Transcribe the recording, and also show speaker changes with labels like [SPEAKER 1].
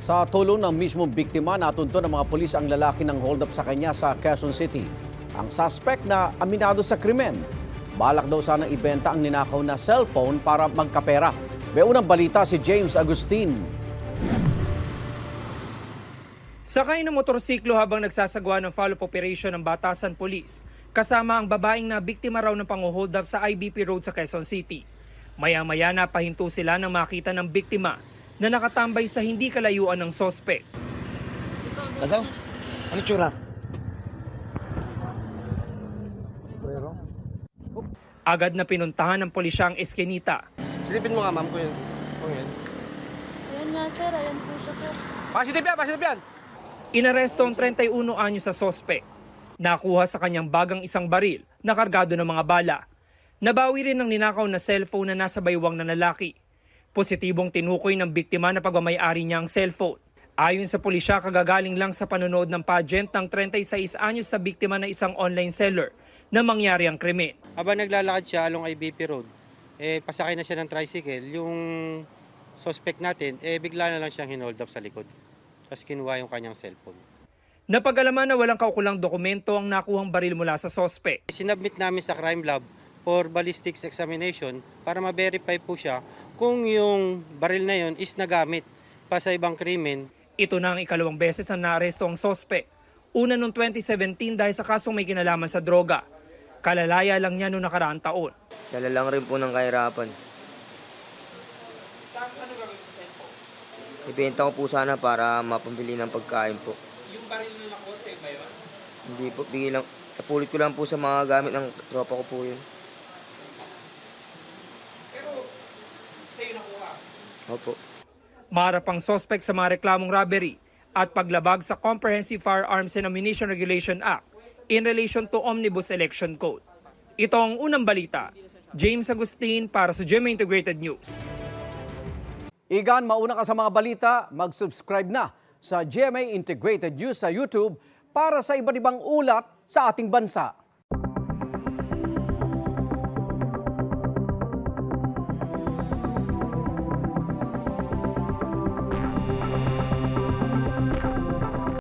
[SPEAKER 1] Sa tulong ng mismong biktima, natunto ng mga pulis ang lalaki ng hold up sa kanya sa Quezon City. Ang suspect na aminado sa krimen. Balak daw sanang ibenta ang ninakaw na cellphone para magkapera. May unang balita si James Agustin.
[SPEAKER 2] Sakay ng motorsiklo habang nagsasagawa ng follow-up operation ng Batasan Police, kasama ang babaeng na biktima raw ng pang-hold up sa IBP Road sa Quezon City. Maya-maya napahinto sila nang makita ng biktima na nakatambay sa hindi kalayuan ng sospek.
[SPEAKER 3] Sa daw? Ano tsura?
[SPEAKER 2] Agad na pinuntahan ng pulisya ang eskinita.
[SPEAKER 3] Silipin mo nga ma'am kung yun.
[SPEAKER 4] Ayan nga sir, ayan po siya sir.
[SPEAKER 3] Positive yan!
[SPEAKER 2] Inaresto ang 31 anyo sa sospek. Nakuha sa kanyang bagang isang baril na kargado ng mga bala. Nabawi rin ng ninakaw na cellphone na nasa baywang na lalaki. Positibong tinukoy ng biktima na pagmamayari niya ang cellphone. Ayon sa pulisya, kagagaling lang sa panonood ng pageant ng 36 anyos sa biktima na isang online seller na mangyari ang krimen.
[SPEAKER 5] Habang naglalakad siya along IBP Road, pasakay na siya ng tricycle, yung suspect natin, bigla na lang siyang hinold up sa likod. Tapos kinuha yung kanyang cellphone.
[SPEAKER 2] Napag-alaman na walang kaukulang dokumento ang nakuhang baril mula sa sospek.
[SPEAKER 5] Sinubmit namin sa crime lab for ballistics examination para ma-verify po siya kung yung baril na yun is nagamit pa sa ibang krimen.
[SPEAKER 2] Ito na ang ikalawang beses na naaresto ang sospek. Una noong 2017 dahil sa kasong may kinalaman sa droga. Kalalaya lang niya noong nakaraang taon.
[SPEAKER 6] Dala lang rin po ng kahirapan.
[SPEAKER 2] Saan ano gagawin sa cellphone?
[SPEAKER 6] Ibenta ko po sana para mapambili ng pagkain po.
[SPEAKER 2] Yung baril na nakuha sa'yo ba yun?
[SPEAKER 6] Hindi po, bigay lang. Napulit ko lang po sa mga gamit ng tropa ko po yun.
[SPEAKER 2] Pero sa'yo nakuha?
[SPEAKER 6] Opo.
[SPEAKER 2] Maharap ang sospek sa mga reklamong robbery at paglabag sa Comprehensive Firearms and Ammunition Regulation Act in relation to Omnibus Election Code. Ito ang unang balita. James Agustin para sa GMA Integrated News.
[SPEAKER 1] Igan, mauna ka sa mga balita, mag-subscribe na sa GMA Integrated News sa YouTube para sa iba't ibang ulat sa ating bansa.